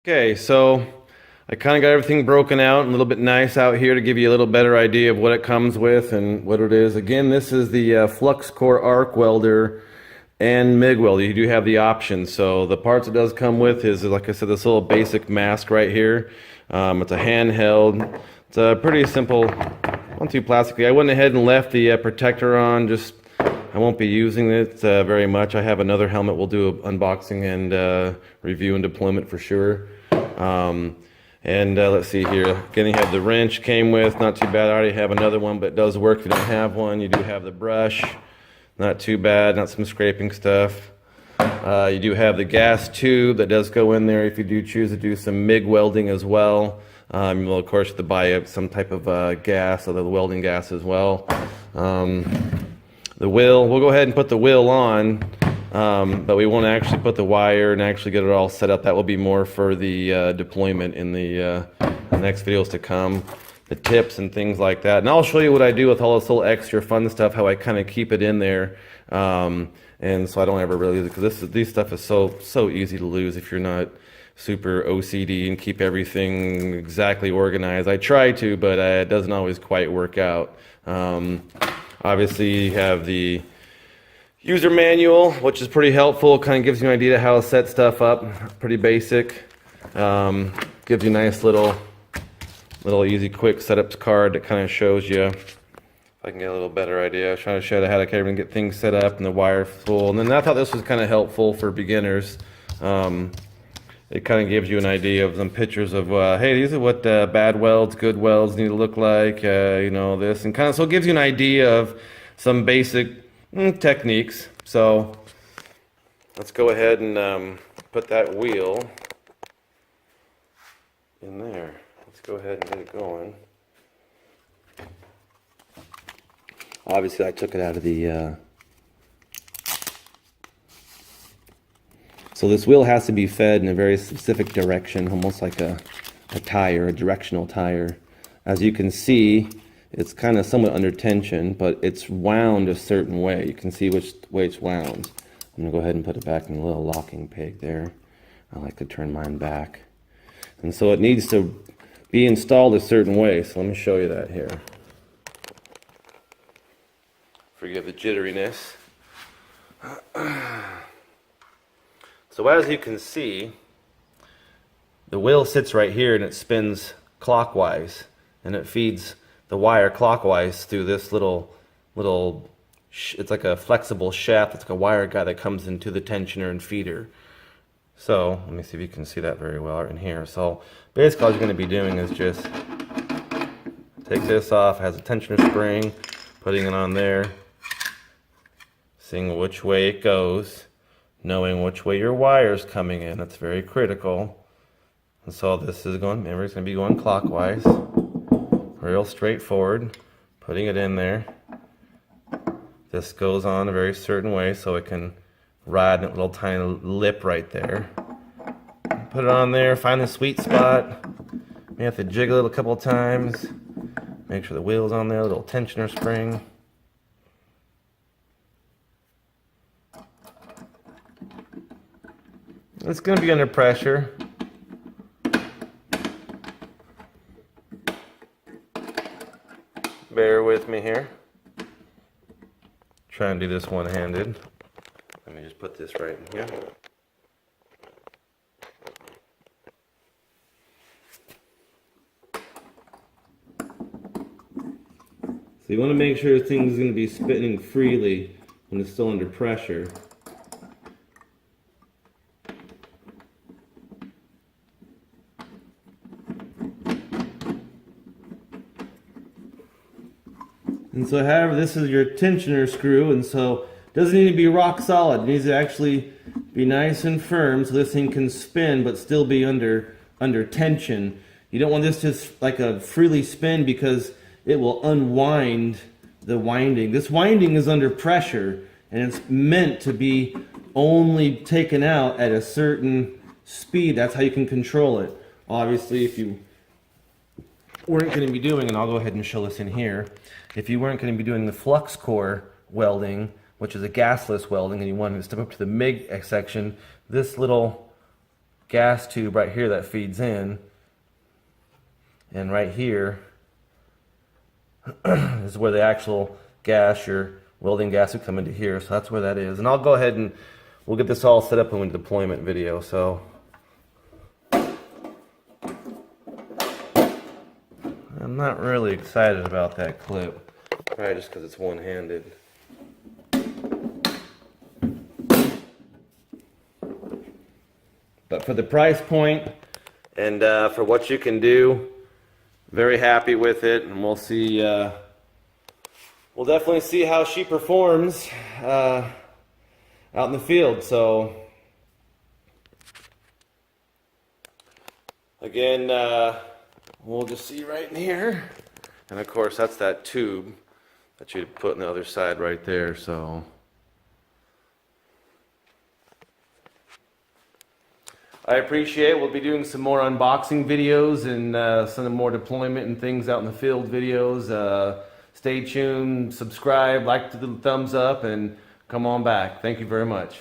Okay, so I kind of got everything broken out and a little bit nice out here to give you a little better idea of what it comes with and what it is. Again, this is the flux core arc welder and MIG welder. You do have the option. So the parts it does come with is, like I said, this little basic mask right here. It's a handheld. It's a pretty simple, not too plasticky. I went ahead and left the protector on. Just I won't be using it very much. I have another helmet. We'll do an unboxing and review and deployment for sure. Let's see here. Again, you have the wrench came with, not too bad. I already have another one, but it does work if you don't have one. You do have the brush, not too bad, not some scraping stuff. You do have the gas tube that does go in there if you do choose to do some MIG welding as well. You will, of course, have to buy some type of gas, or the welding gas as well. The wheel, we'll go ahead and put the wheel on. But we won't actually put the wire and actually get it all set up. That will be more for the deployment in the next videos to come, the tips and things like that. And I'll show you what I do with all this little extra fun stuff, how I kind of keep it in there, and so I don't ever really lose it, because this stuff is so easy to lose if you're not super OCD and keep everything exactly organized. I try to, but it doesn't always quite work out. Obviously, you have the user manual, which is pretty helpful. Kind of gives you an idea of how to set stuff up. Pretty basic. Gives you a nice little easy quick setup card that kind of shows you, if I can get a little better idea. I was trying to show you how to kind of get things set up and the wire full. And then I thought this was kind of helpful for beginners. It kind of gives you an idea of some pictures of, hey, these are what bad welds, good welds need to look like, this. And kind of, so it gives you an idea of some basic techniques. So let's go ahead and put that wheel in there. Let's go ahead and get it going. Obviously I took it out of the so this wheel has to be fed in a very specific direction, almost like a tire, a directional tire. As you can see, it's kind of somewhat under tension, but it's wound a certain way. You can see which way it's wound. I'm going to go ahead and put it back in the little locking peg there. I like to turn mine back. And so it needs to be installed a certain way. So let me show you that here. Forgive the jitteriness. So as you can see, the wheel sits right here and it spins clockwise, and it feeds the wire clockwise through this little it's like a flexible shaft. It's like a wire guide that comes into the tensioner and feeder. So let me see if you can see that very well right in here. So basically all you're going to be doing is just take this off. It has a tensioner spring, putting it on there, seeing which way it goes, knowing which way your wire's coming in. That's very critical. And so this is going, remember, it's going to be going clockwise. Real straightforward, putting it in there. This goes on a very certain way so it can ride in a little tiny lip right there. Put it on there, find the sweet spot. You have to jiggle it a couple times. Make sure the wheel's on there, a little tensioner spring. It's going to be under pressure. Bear with me here. Try and do this one-handed. Let me just put this right in here. So you want to make sure the thing's going to be spinning freely when it's still under pressure. And so, however, this is your tensioner screw, and so it doesn't need to be rock solid. It needs to actually be nice and firm so this thing can spin but still be under tension. You don't want this to like a freely spin, because it will unwind the winding. This winding is under pressure, and it's meant to be only taken out at a certain speed. That's how you can control it. Obviously, if you weren't going to be doing, and I'll go ahead and show this in here, if you weren't going to be doing the flux core welding, which is a gasless welding, and you wanted to step up to the MIG section, this little gas tube right here that feeds in, and right here is where the actual gas, your welding gas, would come into here. So that's where that is. And I'll go ahead and we'll get this all set up in the deployment video. So I'm not really excited about that clip, probably just because it's one-handed. But for the price point and for what you can do, very happy with it, and we'll see. We'll definitely see how she performs out in the field. So again, we'll just see right in here, and of course that's that tube that you put on the other side right there. So I appreciate it. We'll be doing some more unboxing videos and some more deployment and things out in the field videos. Stay tuned, subscribe, like the thumbs up, and come on back. Thank you very much.